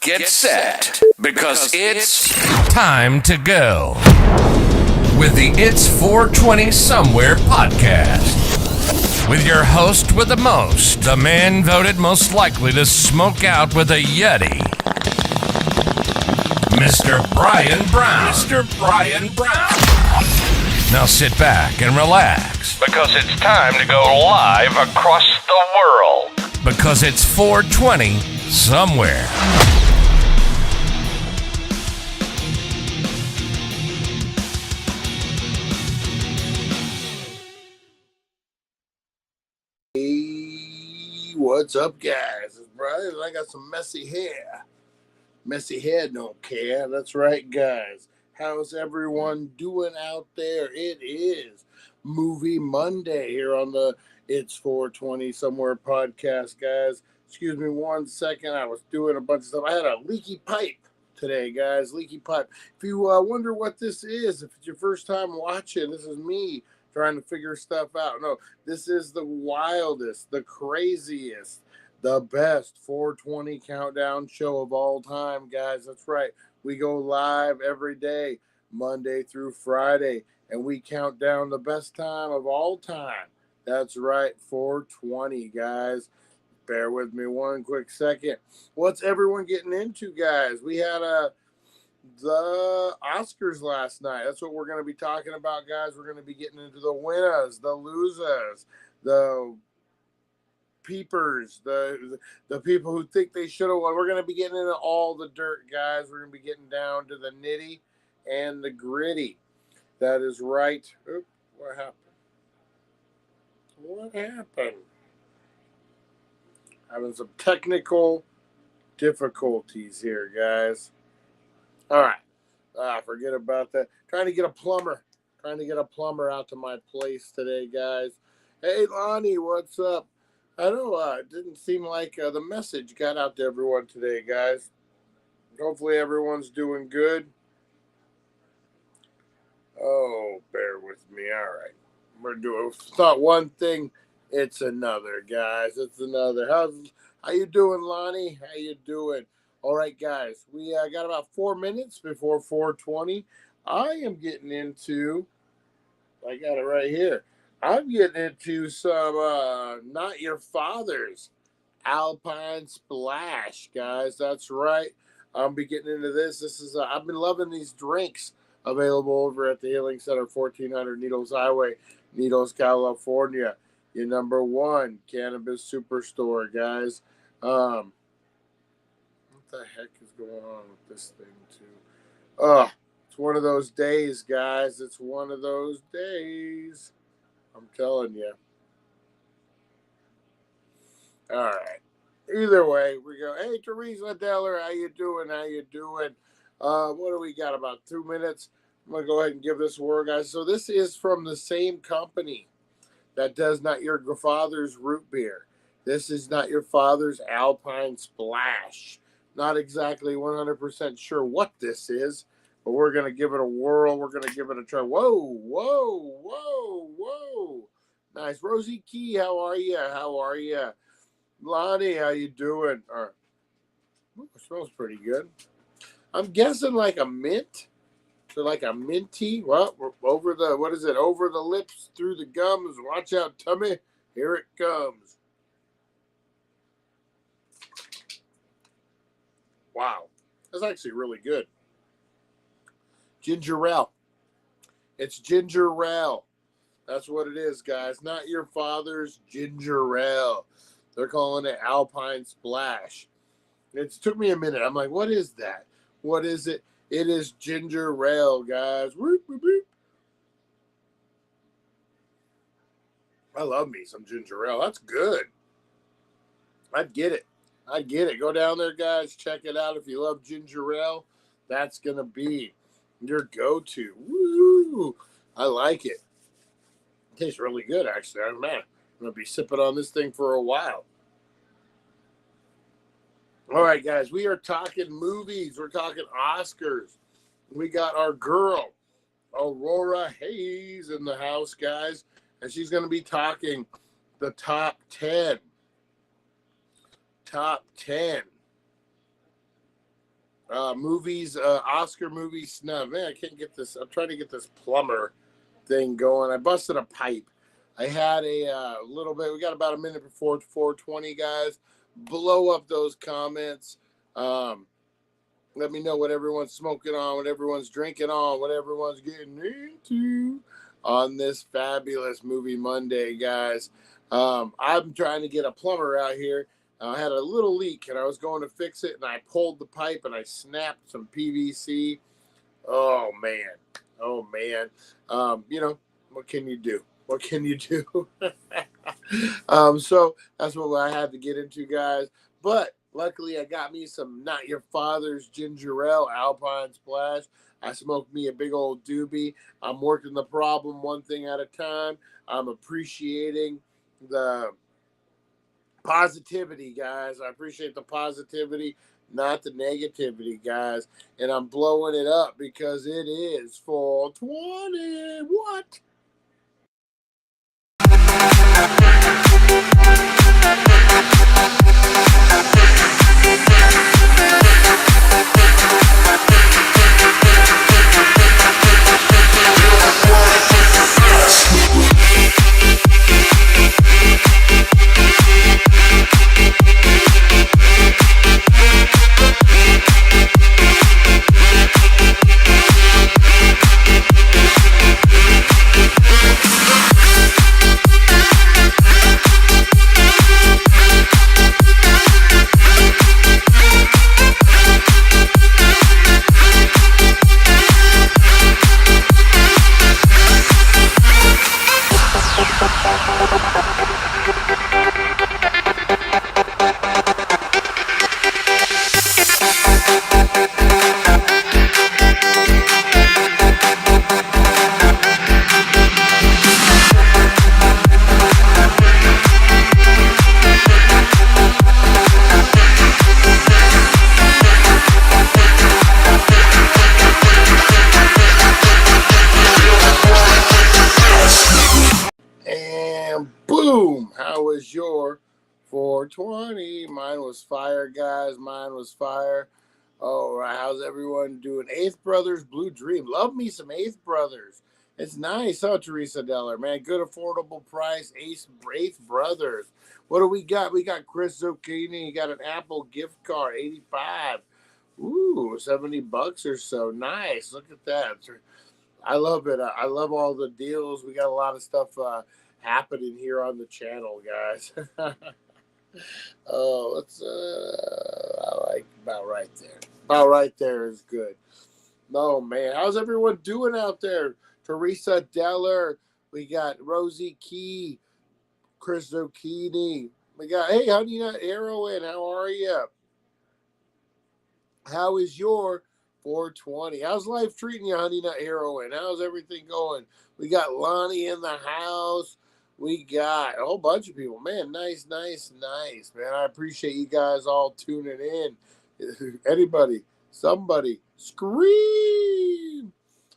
Get set, because it's time to go with the It's 420 Somewhere podcast. With your host with the most, the man voted most likely to smoke out with a Yeti, Mr. Brian Brown. Mr. Brian Brown. Now sit back and relax, because it's time to go live across the world. Because it's 420 Somewhere. Hey, what's up, guys? It's Brian. I got some messy hair. Messy hair don't care. That's right, guys. How's everyone doing out there? It is Movie Monday here on the It's 420 Somewhere podcast, guys. Excuse me 1 second. I was doing a bunch of stuff. I had a leaky pipe today, guys. Leaky pipe. If you wonder what this is, if it's your first time watching, this is me trying to figure stuff out. No, this is the wildest, the craziest, the best 420 countdown show of all time, guys. That's right. We go live every day, Monday through Friday, and we count down the best time of all time. That's right, 420, guys. Bear with me 1 quick second. What's everyone getting into, guys? We had the Oscars last night. That's what we're going to be talking about, guys. We're going to be getting into the winners, the losers, the peepers, the people who think they should have won. We're going to be getting into all the dirt, guys. We're going to be getting down to the nitty and the gritty. That is right. Oop, what happened? What happened? Having some technical difficulties here, guys. All right. Forget about that. Trying to get a plumber out to my place today, guys. Hey, Lonnie, what's up? I know it didn't seem like the message got out to everyone today, guys. Hopefully everyone's doing good. Oh, bear with me. All right. We're doing, it's not one thing, it's another, guys. It's another. How you doing, Lonnie? How you doing? All right, guys. We got about 4 minutes before 420. I am getting into, I got it right here. I'm getting into some Not Your Father's Alpine Splash, guys. That's right. I'll be getting into this. This is I've been loving these drinks available over at the Healing Center, 1400 Needles Highway, Needles, California. Your number one cannabis superstore, guys. What the heck is going on with this thing, too? It's one of those days, guys. It's one of those days. I'm telling you. All right. Either way, we go. Hey, Teresa Deller, how you doing? How you doing? What do we got? About 2 minutes. I'm going to go ahead and give this a whirl, guys. So this is from the same company that does Not Your Father's Root Beer. This is Not Your Father's Alpine Splash. Not exactly 100% sure what this is, but we're going to give it a whirl. We're going to give it a try. Whoa, whoa, whoa, whoa. Nice. Rosie Key, how are you? How are you? Lonnie, how you doing? It smells pretty good. I'm guessing like a mint. So like a minty. Well, over the, what is it? Over the lips, through the gums. Watch out, tummy. Here it comes. Wow. That's actually really good. Ginger ale. It's ginger ale. That's what it is, guys. Not Your Father's ginger ale. They're calling it Alpine Splash. It took me a minute. I'm like, what is that? What is it? It is ginger ale, guys. Whoop, whoop, whoop. I love me some ginger ale. That's good. I'd get it. Go down there, guys. Check it out. If you love ginger ale, that's going to be your go-to. Woo! I like it. It tastes really good, actually. Man, I'm going to be sipping on this thing for a while. All right, guys. We are talking movies. We're talking Oscars. We got our girl, Aurora Hayes, in the house, guys. And she's going to be talking the top 10 movies, Oscar movie snub. Man, I can't get this. I'm trying to get this plumber thing going. I busted a pipe. I had a little bit. We got about a minute before 4:20, guys. Blow up those comments. Let me know what everyone's smoking on, what everyone's drinking on, what everyone's getting into on this fabulous movie Monday, guys. I'm trying to get a plumber out here. I had a little leak, and I was going to fix it, and I pulled the pipe, and I snapped some PVC. Oh, man. What can you do? What can you do? So that's what I had to get into, guys. But luckily, I got me some Not Your Father's Ginger Ale Alpine Splash. I smoked me a big old doobie. I'm working the problem one thing at a time. I'm appreciating the positivity, guys. I appreciate the positivity, not the negativity, guys. And I'm blowing it up because it is 420. What? Boom! How was your 420? Mine was fire, guys. Mine was fire. All right, how's everyone doing? Eighth Brothers Blue Dream. Love me some Eighth Brothers. It's nice, huh, Teresa Deller? Man, good affordable price. Eighth Brothers. What do we got? We got Chris Zucchini. You got an Apple gift card, 85. Ooh, $70 or so. Nice. Look at that. I love it. I love all the deals. We got a lot of stuff happening here on the channel, guys. Oh, let's I like about right there. About right there is good. Oh man, how's everyone doing out there? Teresa Deller, we got Rosie Key, Chris Zucchini. We got, hey, Honey Nut Heroin, how are you? How is your 420? How's life treating you, Honey Nut Heroin? How's everything going? We got Lonnie in the house. We got a whole bunch of people. Man, nice. Man, I appreciate you guys all tuning in. Anybody, somebody, scream.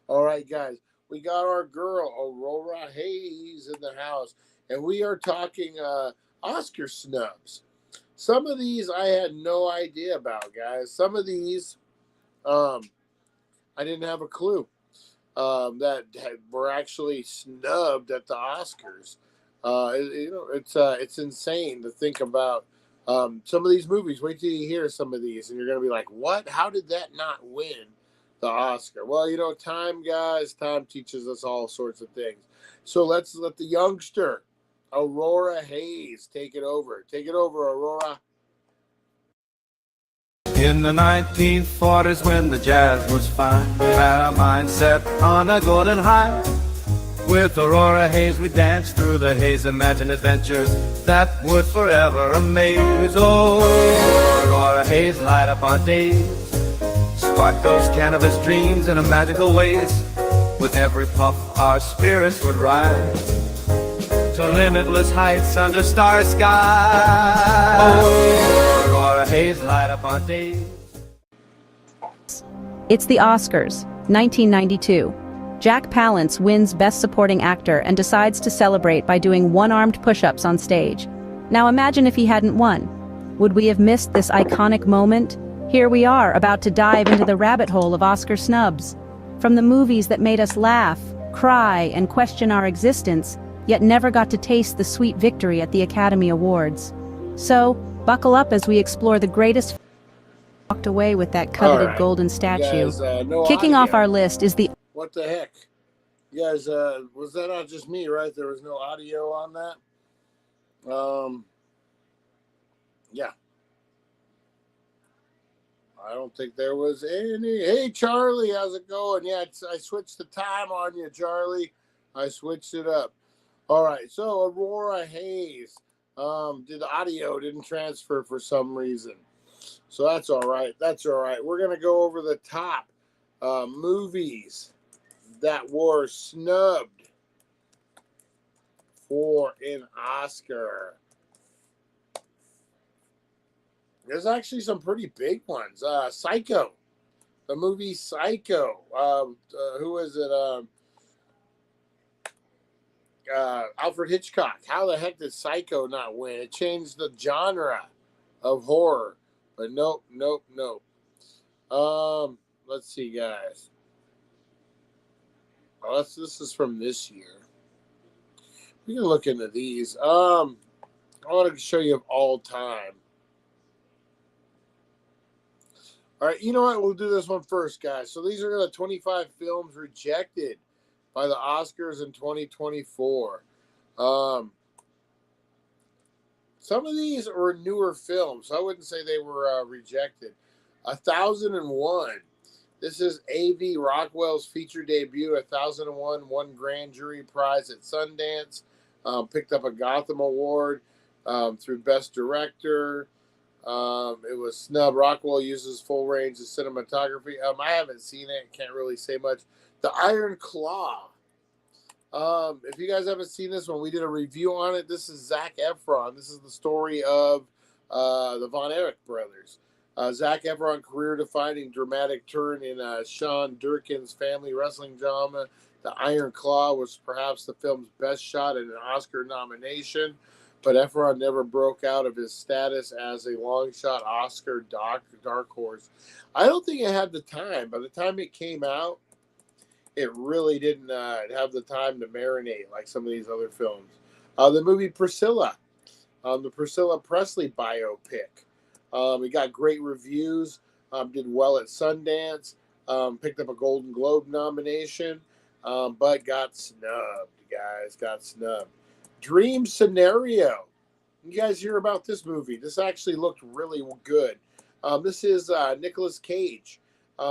All right, guys. We got our girl, Aurora Hayes, in the house. And we are talking Oscar snubs. Some of these I had no idea about, guys. Some of these I didn't have a clue that were actually snubbed at the Oscars. It's insane to think about some of these movies. Wait till you hear some of these, and you're going to be like, what? How did that not win the Oscar? Well, time, guys, time teaches us all sorts of things. So let's let the youngster, Aurora Hayes, take it over. Take it over, Aurora. In the 1940s when the jazz was fine, we had our mind set on a golden high. With Aurora Hayes we danced through the haze, imagined adventures that would forever amaze. Oh, Aurora Hayes, light up our days, spark those cannabis dreams in a magical ways. With every puff our spirits would rise to limitless heights under starry skies. Oh, Aurora Hayes, light up our days. It's the Oscars, 1992. Jack Palance wins Best Supporting Actor and decides to celebrate by doing one-armed push-ups on stage. Now imagine if he hadn't won. Would we have missed this iconic moment? Here we are, about to dive into the rabbit hole of Oscar snubs. From the movies that made us laugh, cry, and question our existence, yet never got to taste the sweet victory at the Academy Awards. So, buckle up as we explore the greatest walked away with that coveted right. golden statue. You guys, no Kicking off audio. our list is the What the heck? You guys, was that not just me, right? There was no audio on that? Yeah. I don't think there was any. Hey, Charlie, how's it going? Yeah, I switched the time on you, Charlie. I switched it up. All right, so Aurora Hayes. The audio didn't transfer for some reason. So that's all right. That's all right. We're going to go over the top movies that were snubbed for an Oscar. There's actually some pretty big ones. Psycho, the movie Psycho. Who is it? Alfred Hitchcock. How the heck did Psycho not win? It changed the genre of horror. But nope. Let's see, guys. Oh, this is from this year. We can look into these. I want to show you of all time. All right, you know what? We'll do this one first, guys. So these are the 25 films rejected by the Oscars in 2024. Some of these were newer films. I wouldn't say they were rejected. 1001. This is A.V. Rockwell's feature debut. 1001 won Grand Jury Prize at Sundance. Picked up a Gotham Award through Best Director. It was snubbed. Rockwell uses full range of cinematography. I haven't seen it. Can't really say much. The Iron Claw. If you guys haven't seen this one, we did a review on it. This is Zac Efron. This is the story of the Von Erich brothers. Zac Efron career-defining dramatic turn in Sean Durkin's family wrestling drama. The Iron Claw was perhaps the film's best shot at an Oscar nomination, but Efron never broke out of his status as a long-shot Oscar dark horse. I don't think it had the time. By the time it came out, it really didn't have the time to marinate like some of these other films. The movie Priscilla, the Priscilla Presley biopic. It got great reviews, did well at Sundance, picked up a Golden Globe nomination, but got snubbed, guys, got snubbed. Dream Scenario. You guys hear about this movie? This actually looked really good. This is Nicolas Cage.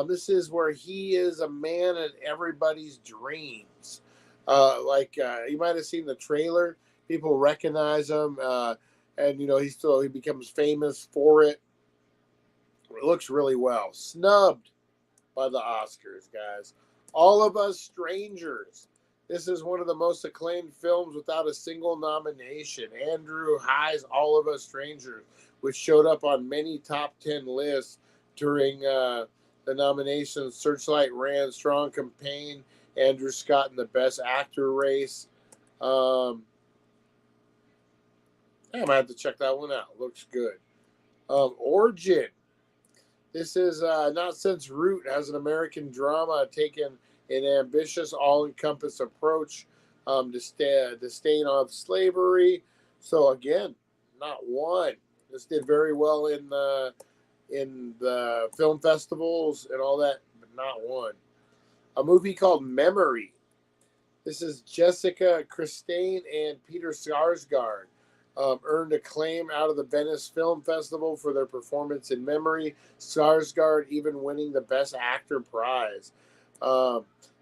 This is where he is a man in everybody's dreams. You might have seen the trailer. People recognize him, and he becomes famous for it. It looks really well. Snubbed by the Oscars, guys. All of Us Strangers. This is one of the most acclaimed films without a single nomination. Andrew High's All of Us Strangers, which showed up on many top 10 lists during the nominations. Searchlight ran strong campaign. Andrew Scott in the Best Actor race. I might have to check that one out. Looks good. Origin. This is Not Since Root has an American drama taken an ambitious, all-encompassing approach to staying off slavery. So again, not one. This did very well in the film festivals and all that, but not one. A movie called Memory. This is Jessica Chastain and Peter Sarsgaard. Earned acclaim out of the Venice Film Festival for their performance in Memory. Sarsgaard even winning the Best Actor prize.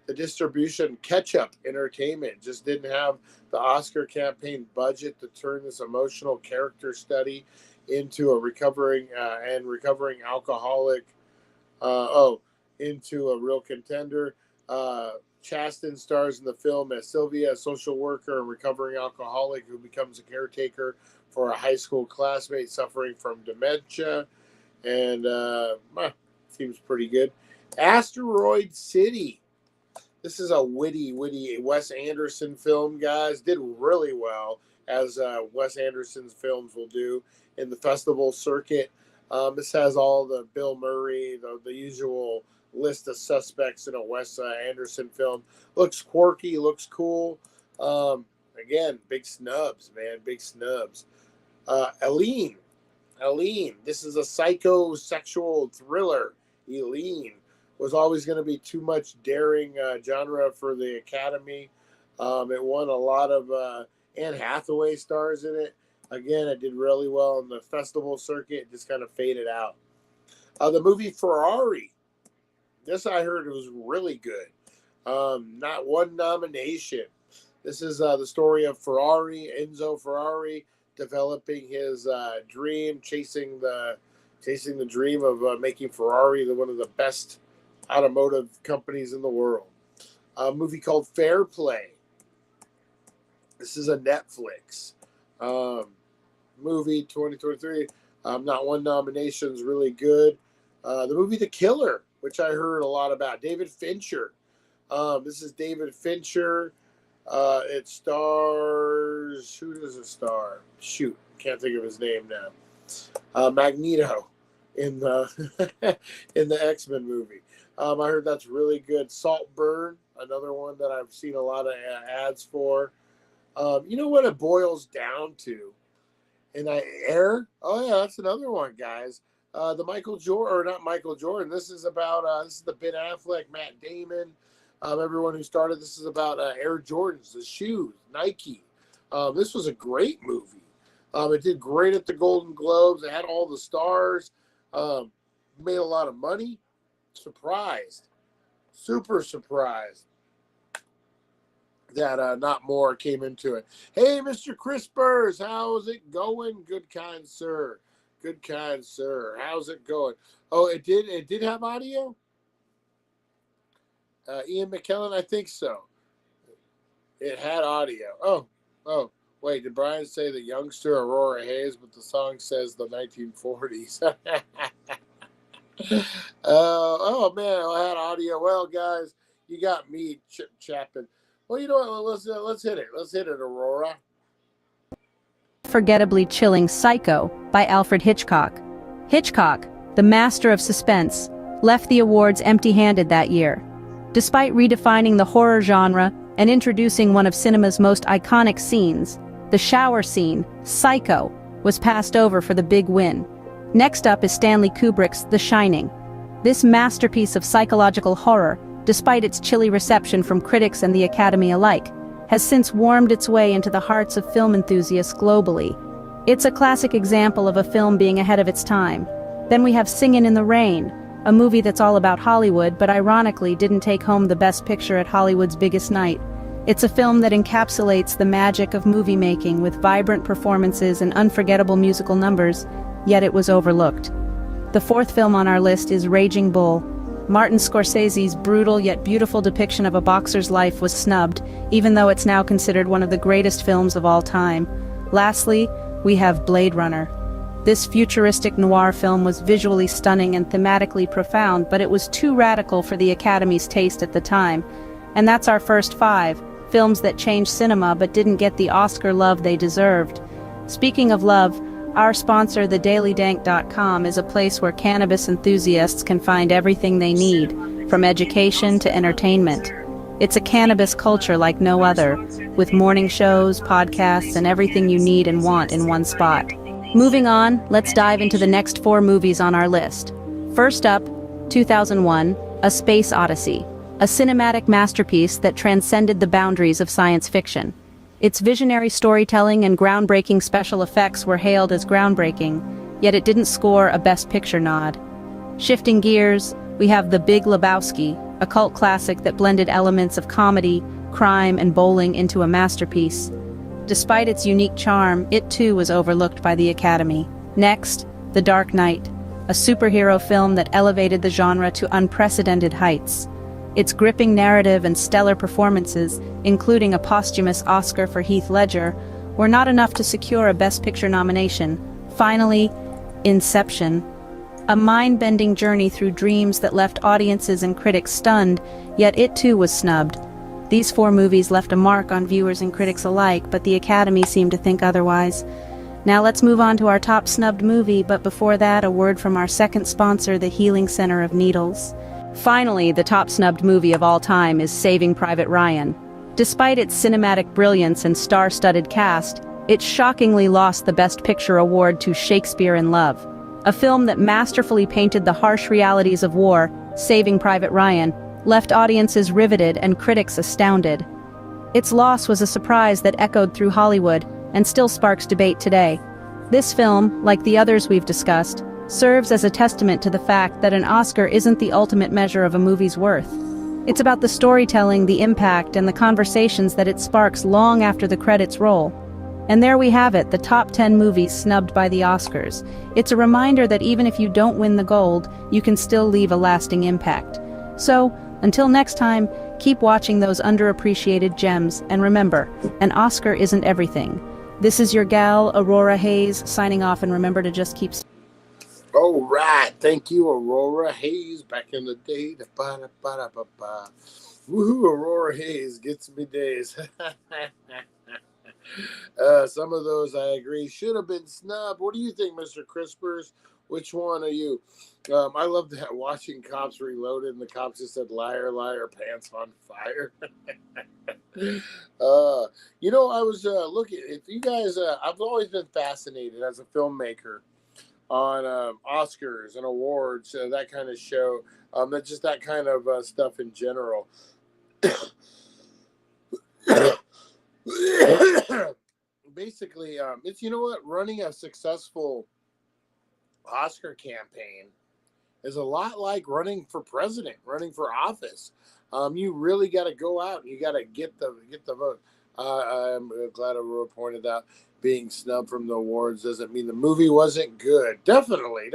The distribution, Ketchup Entertainment, just didn't have the Oscar campaign budget to turn this emotional character study into a recovering alcoholic, into a real contender. Chastain stars in the film as Sylvia, a social worker and recovering alcoholic who becomes a caretaker for a high school classmate suffering from dementia. And seems pretty good. Asteroid City. This is a witty Wes Anderson film, guys. Did really well, as Wes Anderson's films will do in the festival circuit. This has all the Bill Murray, the usual list of suspects in a Wes Anderson film. Looks quirky, looks cool. Again, big snubs, man, big snubs. Eileen. This is a psychosexual thriller. Eileen was always going to be too much daring genre for the Academy. It won a lot of Anne Hathaway stars in it. Again, it did really well in the festival circuit. It just kind of faded out. The movie Ferrari. This I heard was really good. Not one nomination. This is the story of Enzo Ferrari, developing his dream, chasing the dream of making Ferrari one of the best automotive companies in the world. A movie called Fair Play. This is a Netflix movie, 2023. Not one nomination, is really good. The movie The Killer, which I heard a lot about. David Fincher. This is David Fincher. It stars, who does it star? Shoot, can't think of his name now. Magneto in the in the X-Men movie. I heard that's really good. Saltburn, another one that I've seen a lot of ads for. You know what it boils down to? And Air? Oh yeah, that's another one, guys. The Michael Jordan, or not Michael Jordan. This is about this is the Ben Affleck, Matt Damon. Everyone who started this is about Air Jordans, the shoes, Nike. This was a great movie. It did great at the Golden Globes. It had all the stars. Made a lot of money. Surprised, super surprised that not more came into it. Hey, Mr. Crispers, how's it going? Good kind sir. Good kind sir. How's it going? Oh, it did have audio? Ian McKellen, I think so. It had audio. Oh, wait, did Brian say the youngster Aurora Hayes, but the song says the 1940s? Oh man, I had audio. Well, guys, you got me chip-chapping. Well, you know what? Let's hit it. Let's hit it, Aurora. Unforgettably chilling Psycho by Alfred Hitchcock. Hitchcock, the master of suspense, left the awards empty-handed that year. Despite redefining the horror genre and introducing one of cinema's most iconic scenes, the shower scene, Psycho, was passed over for the big win. Next up is Stanley Kubrick's The Shining. This masterpiece of psychological horror, despite its chilly reception from critics and the Academy alike, has since warmed its way into the hearts of film enthusiasts globally. It's a classic example of a film being ahead of its time. Then we have Singin' in the Rain, a movie that's all about Hollywood but ironically didn't take home the Best Picture at Hollywood's biggest night. It's a film that encapsulates the magic of movie making with vibrant performances and unforgettable musical numbers, yet it was overlooked. The fourth film on our list is Raging Bull. Martin Scorsese's brutal yet beautiful depiction of a boxer's life was snubbed, even though it's now considered one of the greatest films of all time. Lastly, we have Blade Runner. This futuristic noir film was visually stunning and thematically profound, but it was too radical for the Academy's taste at the time. And that's our first 5, films that changed cinema but didn't get the Oscar love they deserved. Speaking of love, our sponsor, thedailydank.com, is a place where cannabis enthusiasts can find everything they need, from education to entertainment. It's a cannabis culture like no other, with morning shows, podcasts, and everything you need and want in one spot. Moving on, let's dive into the next 4 movies on our list. First up, 2001, A Space Odyssey, a cinematic masterpiece that transcended the boundaries of science fiction. Its visionary storytelling and groundbreaking special effects were hailed as groundbreaking, yet it didn't score a Best Picture nod. Shifting gears, we have The Big Lebowski, a cult classic that blended elements of comedy, crime, and bowling into a masterpiece. Despite its unique charm, it too was overlooked by the Academy. Next, The Dark Knight, a superhero film that elevated the genre to unprecedented heights. Its gripping narrative and stellar performances, including a posthumous Oscar for Heath Ledger, were not enough to secure a Best Picture nomination. Finally, Inception, a mind-bending journey through dreams that left audiences and critics stunned, yet it too was snubbed. These 4 movies left a mark on viewers and critics alike, but the Academy seemed to think otherwise. Now let's move on to our top snubbed movie, but before that, a word from our second sponsor, the Healing Center of Needles. Finally, the top snubbed movie of all time is Saving Private Ryan. Despite its cinematic brilliance and star-studded cast, it shockingly lost the Best Picture award to Shakespeare in Love. A film that masterfully painted the harsh realities of war, Saving Private Ryan, left audiences riveted and critics astounded. Its loss was a surprise that echoed through Hollywood and still sparks debate today. This film, like the others we've discussed, serves as a testament to the fact that an Oscar isn't the ultimate measure of a movie's worth. It's about the storytelling, the impact, and the conversations that it sparks long after the credits roll. And there we have it, the top 10 movies snubbed by the Oscars. It's a reminder that even if you don't win the gold, you can still leave a lasting impact. So, until next time, keep watching those underappreciated gems, and remember, an Oscar isn't everything. This is your gal, Aurora Hayes, signing off, and remember to just keep... All right. Thank you, Aurora Hayes. Back in the day. Ba-da-ba-da-ba-ba. Woohoo, Aurora Hayes gets me days. Some of those, I agree, should have been snubbed. What do you think, Mr. Crispers? Which one are you? I love that watching Cops Reloaded, and the cops just said, liar, liar, pants on fire. I was looking, if you guys, I've always been fascinated as a filmmaker on Oscars and awards, that kind of show, just that kind of stuff in general. Basically, it's, running a successful Oscar campaign is a lot like running for president, running for office. You really got to go out and you got to get the vote. I'm glad Aurora pointed out being snubbed from the awards doesn't mean the movie wasn't good. Definitely.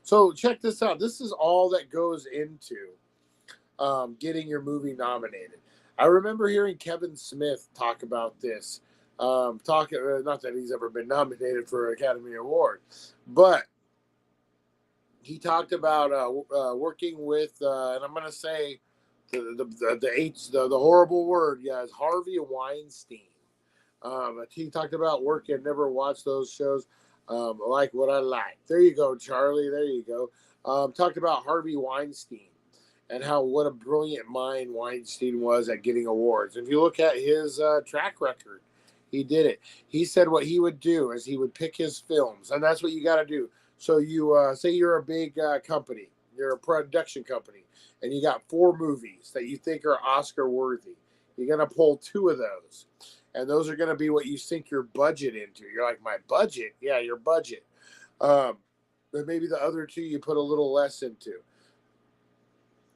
So check this out. This is all that goes into getting your movie nominated. I remember hearing Kevin Smith talk about this. Not that he's ever been nominated for an Academy Award, but he talked about working with, and I'm going to say the horrible word, guys, Harvey Weinstein. He talked about working, never watched those shows, like what I like. There you go, Charlie. There you go. Talked about Harvey Weinstein and what a brilliant mind Weinstein was at getting awards. If you look at his track record, he did it. He said what he would do is he would pick his films, and that's what you got to do. So you say you're a big company, you're a production company, and you got 4 movies that you think are Oscar worthy. You're going to pull 2 of those, and those are going to be what you sink your budget into. You're like, my budget? Yeah, your budget. But maybe the other 2 you put a little less into.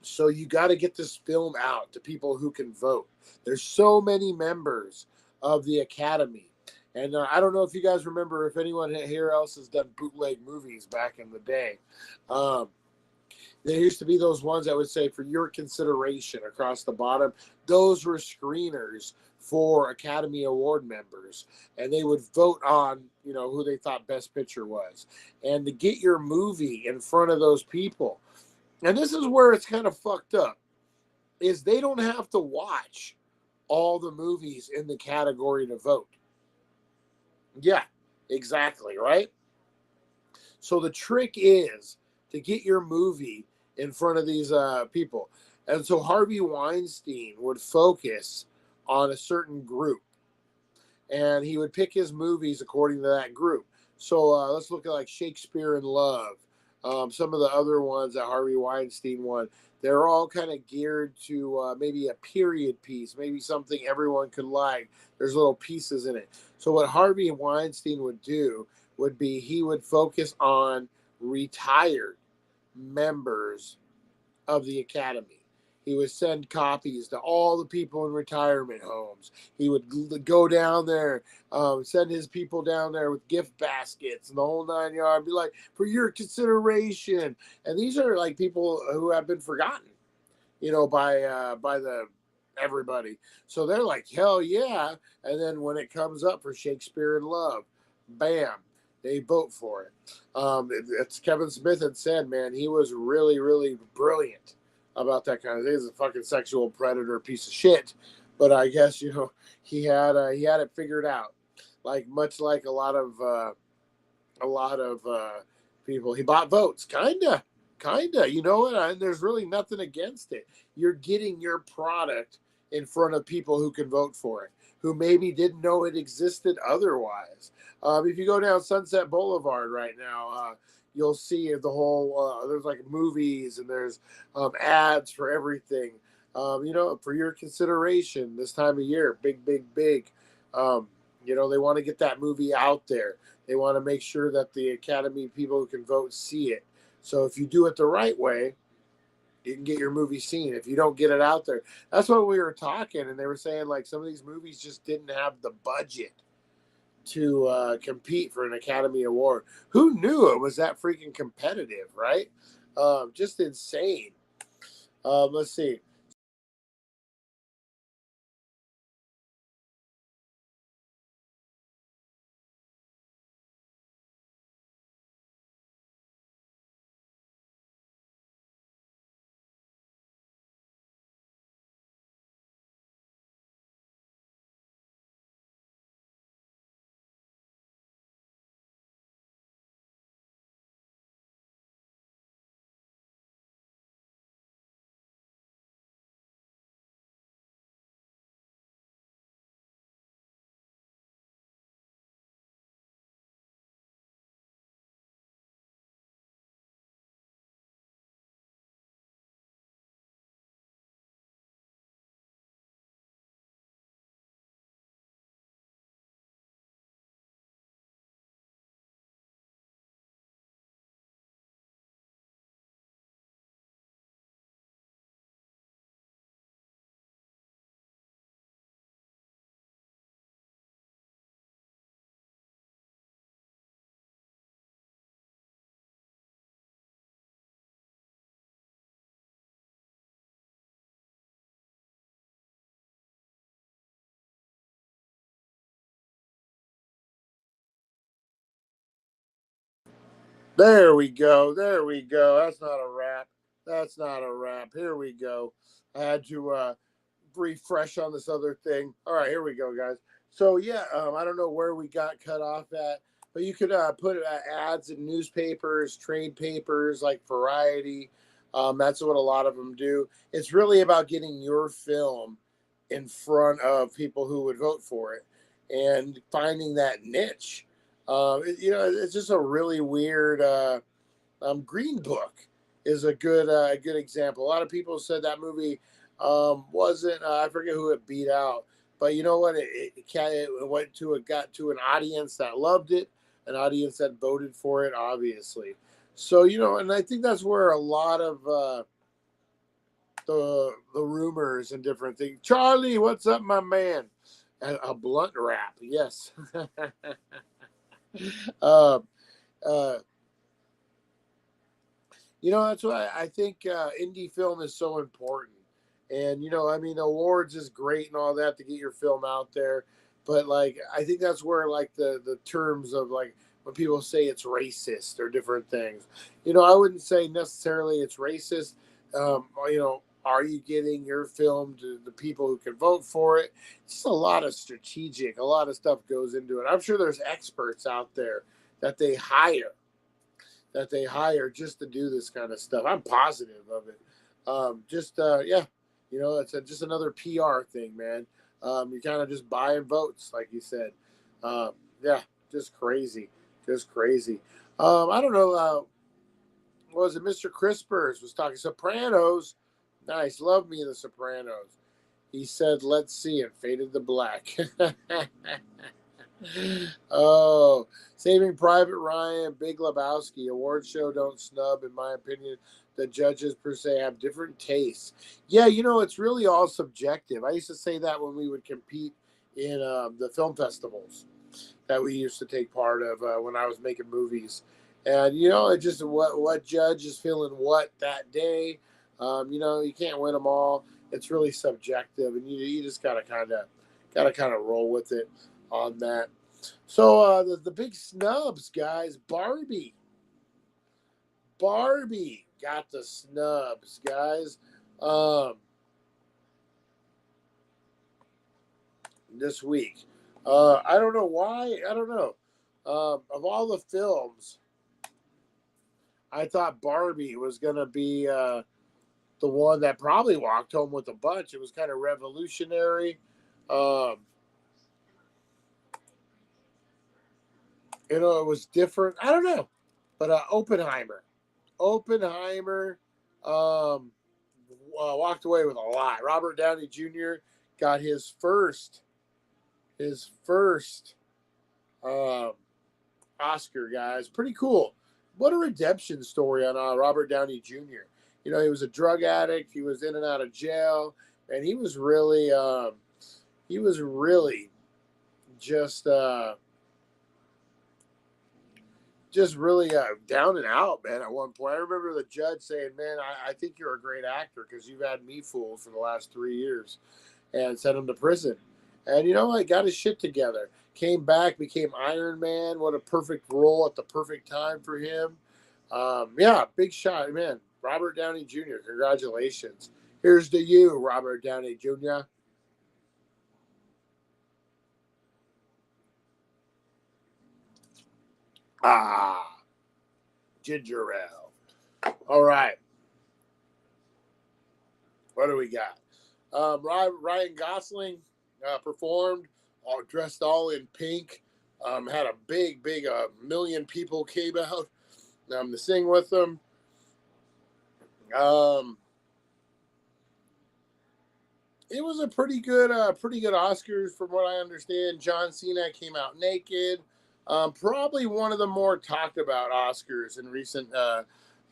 So you got to get this film out to people who can vote. There's so many members of the Academy. And I don't know if you guys remember, if anyone here else has done bootleg movies back in the day. There used to be those ones that would say, for your consideration, across the bottom. Those were screeners for Academy Award members. And they would vote on, who they thought Best Picture was. And to get your movie in front of those people. And this is where it's kind of fucked up. Is they don't have to watch all the movies in the category to vote. Yeah, exactly, right? So the trick is to get your movie in front of these people. And so Harvey Weinstein would focus on a certain group. And he would pick his movies according to that group. So let's look at like Shakespeare in Love. Some of the other ones that Harvey Weinstein won. They're all kind of geared to maybe a period piece, maybe something everyone could like. There's little pieces in it. So what Harvey Weinstein would do would be he would focus on retired members of the Academy. He would send copies to all the people in retirement homes. He would go down there, send his people down there with gift baskets and the whole 9 yards. Be like, for your consideration. And these are like people who have been forgotten, by the everybody. So they're like, hell yeah. And then when it comes up for Shakespeare in Love, bam, they vote for it. It's Kevin Smith had said, man, he was really, really brilliant about that kind of thing. He's a fucking sexual predator piece of shit, but I guess he had it figured out. like much like a lot of people. He bought votes, kinda. You know what? And there's really nothing against it. You're getting your product in front of people who can vote for it, who maybe didn't know it existed otherwise. If you go down Sunset Boulevard right now, you'll see the whole. There's like movies and there's ads for everything. For your consideration this time of year, big, big, big. They want to get that movie out there. They want to make sure that the Academy people who can vote see it. So if you do it the right way, you can get your movie seen. If you don't get it out there, that's what we were talking, and they were saying like some of these movies just didn't have the budget to compete for an Academy Award. Who knew it was that freaking competitive, right? Just insane. Let's see. There we go. There we go. That's not a wrap. That's not a wrap. Here we go. I had to refresh on this other thing. All right, here we go, guys. So yeah, I don't know where we got cut off at, but you could put ads in newspapers, trade papers like Variety. That's what a lot of them do. It's really about getting your film in front of people who would vote for it and finding that niche. It's just a really weird. Green Book is a good example. A lot of people said that movie wasn't. I forget who it beat out, but you know what? It got to an audience that loved it, an audience that voted for it, obviously. So and I think that's where a lot of the rumors and different things. Charlie, what's up, my man? A blunt wrap, yes. uh, uh, that's why I think indie film is so important. And, awards is great and all that to get your film out there. But, like, I think that's where, like, the terms of, like, when people say it's racist or different things. I wouldn't say necessarily it's racist. Are you getting your film to the people who can vote for it? It's just a lot of a lot of stuff goes into it. I'm sure there's experts out there that they hire just to do this kind of stuff. I'm positive of it. It's just another PR thing, man. You're kind of just buying votes, like you said. Yeah, just crazy, just crazy. I don't know. What was it? Mr. Crispers was talking Sopranos. Nice, love me the Sopranos. He said, "Let's see," and faded to black. Oh, Saving Private Ryan, Big Lebowski, award show don't snub. In my opinion, the judges per se have different tastes. Yeah, it's really all subjective. I used to say that when we would compete in the film festivals that we used to take part of when I was making movies, and it just what judge is feeling what that day. You can't win them all. It's really subjective, and you just gotta kind of roll with it on that. So the big snubs, guys. Barbie got the snubs, guys. This week. I don't know why. I don't know. Of all the films, I thought Barbie was going to be the one that probably walked home with a bunch. It was kind of revolutionary. Um, it was different. I don't know. But Oppenheimer. Oppenheimer walked away with a lot. Robert Downey Jr. got his first Oscar, guys. Pretty cool. What a redemption story on Robert Downey Jr. You know, he was a drug addict. He was in and out of jail, and he was really just really down and out, man. At one point, I remember the judge saying, "Man, I think you're a great actor because you've had me fooled for the last 3 years," and sent him to prison. And you know, I got his shit together. Came back, became Iron Man. What a perfect role at the perfect time for him. Yeah, big shot, man. Robert Downey Jr. Congratulations. Here's to you, Robert Downey Jr. Ginger ale. All right. What do we got? Ryan Gosling performed, dressed all in pink. Had a big million people came out to sing with him. It was a pretty good Oscars from what I understand. John Cena came out naked. Probably one of the more talked about Oscars in recent.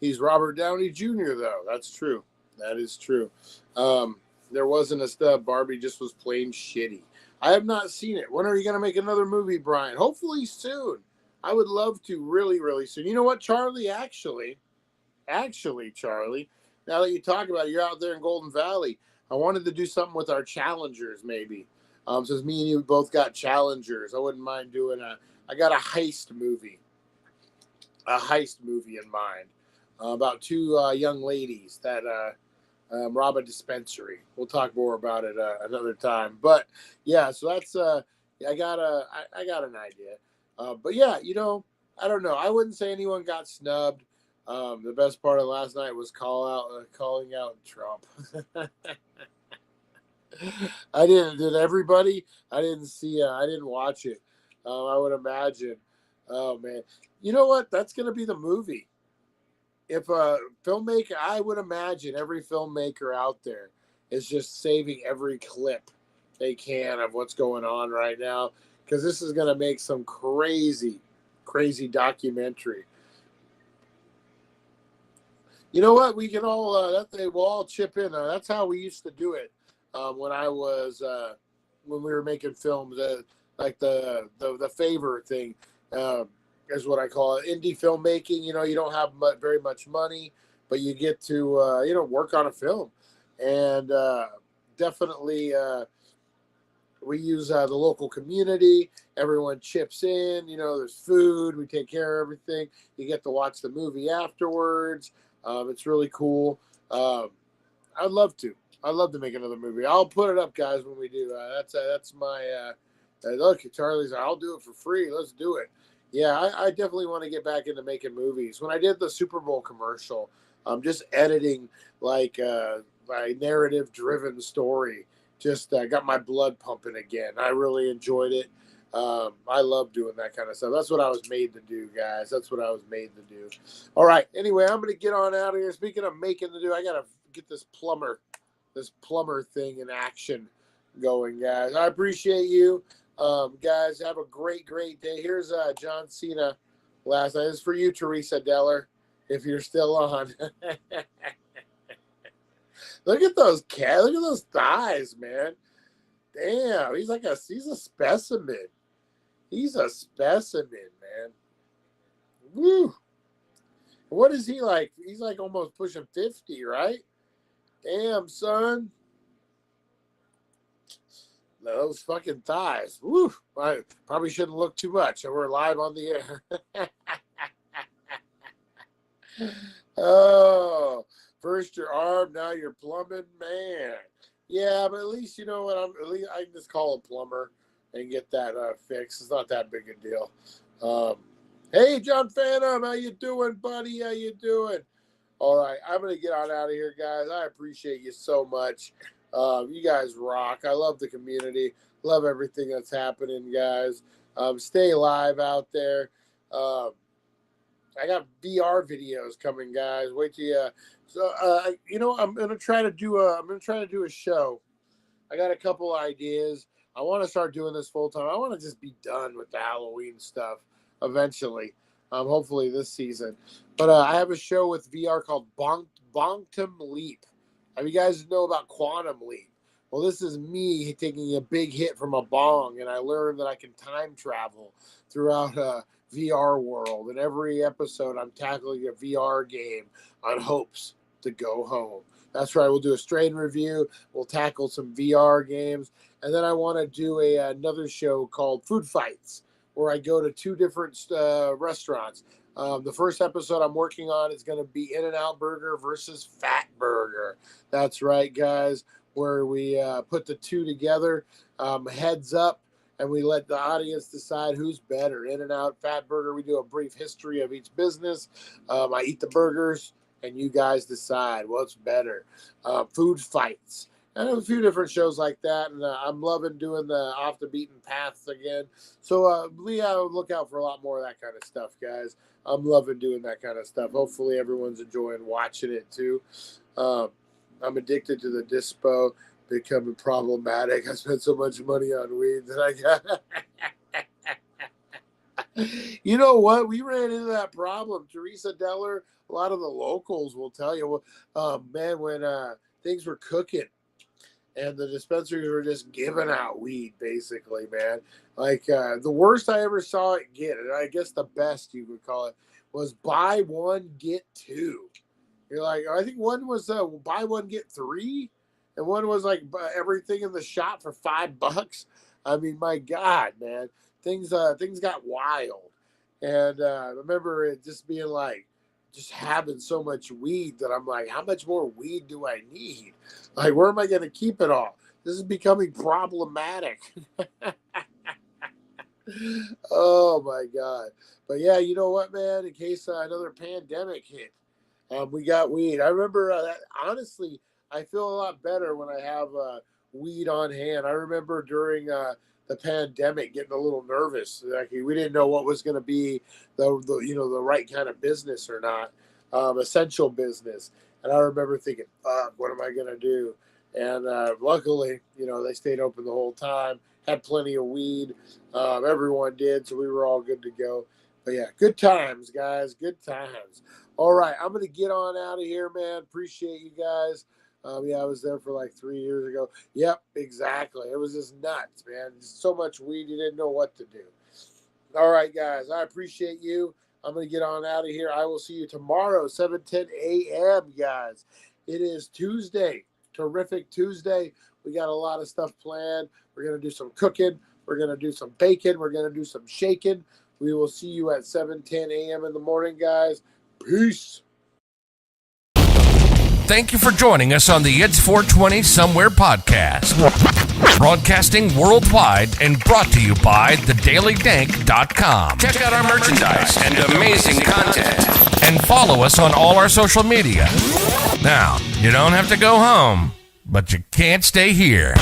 He's Robert Downey Jr. though. That's true. That is true. There wasn't a stub. Barbie just was plain shitty. I have not seen it. When are you going to make another movie, Brian? Hopefully soon. I would love to really, really soon. You know what, Charlie? Actually, Charlie, now that you talk about it, you're out there in Golden Valley. I wanted to do something with our challengers, maybe. Since me and you both got challengers, I wouldn't mind doing I got a heist movie in mind about two young ladies that rob a dispensary. We'll talk more about it another time. But yeah, so that's I got an idea. But yeah, you know, I don't know. I wouldn't say anyone got snubbed. The best part of last night was calling out Trump. I didn't. Did everybody? I didn't see. I didn't watch it. I would imagine. Oh man, you know what? That's gonna be the movie. If a filmmaker, I would imagine every filmmaker out there is just saving every clip they can of what's going on right now, because this is gonna make some crazy documentary. You know what? We can all we'll all chip in. That's how we used to do it when when we were making films. Like the favor thing is what I call it. Indie filmmaking. You know, you don't have very much money, but you get to work on a film, and definitely we use the local community. Everyone chips in. You know, there's food. We take care of everything. You get to watch the movie afterwards. It's really cool. I'd love to make another movie. I'll put it up, guys, when we do. That's my look. Charlie's. I'll do it for free. Let's do it. Yeah, I definitely want to get back into making movies. When I did the Super Bowl commercial, just editing like my narrative-driven story. Just got my blood pumping again. I really enjoyed it. I love doing that kind of stuff. That's what I was made to do, guys. That's what I was made to do. All right. Anyway, I'm going to get on out of here. Speaking of making to do, I got to get this plumber thing in action going, guys. I appreciate you. Guys, have a great day. Here's John Cena last night. This is for you, Teresa Deller, if you're still on. Look at those thighs, man. Damn, he's a specimen. He's a specimen, man. Woo. What is he like? He's like almost pushing 50, right? Damn, son. Those fucking thighs. Woo. I probably shouldn't look too much. We're live on the air. Oh, first your arm, now you're plumbing, man. Yeah, but at least you know what at least I can just call a plumber. and get that fixed. It's not that big a deal. Hey, John Phantom, how you doing, buddy? How you doing? All right, I'm going to get on out of here, guys. I appreciate you so much. You guys rock. I love the community. Love everything that's happening, guys. Stay live out there. I got VR videos coming, guys. Wait till you. I'm gonna try to do a show. I got a couple ideas. I want to start doing this full time. I want to just be done with the Halloween stuff eventually. Hopefully this season. But I have a show with VR called Quantum Leap. You guys know about Quantum Leap? Well, this is me taking a big hit from a bong, and I learned that I can time travel throughout VR world. And every episode, I'm tackling a VR game on hopes to go home. That's right. We'll do a strain review. We'll tackle some VR games. And then I want to do another show called Food Fights, where I go to 2 different restaurants. The first episode I'm working on is going to be In-N-Out Burger versus Fat Burger. That's right, guys, where we put the 2 together, heads up, and we let the audience decide who's better, In-N-Out, Fat Burger. We do a brief history of each business. I eat the burgers, and you guys decide what's better. Food Fights. And a few different shows like that, and I'm loving doing the off the beaten paths again. So look out for a lot more of that kind of stuff, guys. I'm loving doing that kind of stuff. Hopefully everyone's enjoying watching it too. I'm addicted to the dispo, becoming problematic. I spent so much money on weed that I got. You know what? We ran into that problem. Teresa Deller, a lot of the locals will tell you, when things were cooking and the dispensaries were just giving out weed, basically, man. Like the worst I ever saw it get, and I guess the best you would call it, was buy one, get 2. You're like, I think one was buy one, get 3. And one was like everything in the shop for $5. I mean, my God, man, things got wild. And I remember it just being like, just having so much weed that I'm like, how much more weed do I need? Like, where am I going to keep it all? This is becoming problematic. Oh my God. But yeah, you know what, man, in case another pandemic hit, we got weed. I remember that, honestly, I feel a lot better when I have weed on hand. I remember during the pandemic getting a little nervous. Like, we didn't know what was going to be the right kind of business or not, essential business. And I remember thinking, fuck, what am I going to do? And luckily, they stayed open the whole time, had plenty of weed. Everyone did, so we were all good to go. But yeah, good times, guys, good times. All right, I'm going to get on out of here, man. Appreciate you guys. I was there for like 3 years ago. Yep, exactly. It was just nuts, man. Just so much weed, you didn't know what to do. All right, guys, I appreciate you. I'm going to get on out of here. I will see you tomorrow, 7:10 a.m., guys. It is Tuesday, terrific Tuesday. We got a lot of stuff planned. We're going to do some cooking. We're going to do some baking. We're going to do some shaking. We will see you at 7:10 a.m. in the morning, guys. Peace. Thank you for joining us on the It's 420 Somewhere podcast. Broadcasting worldwide and brought to you by thedailydank.com. Check out our merchandise and amazing content. And follow us on all our social media. Now, you don't have to go home, but you can't stay here.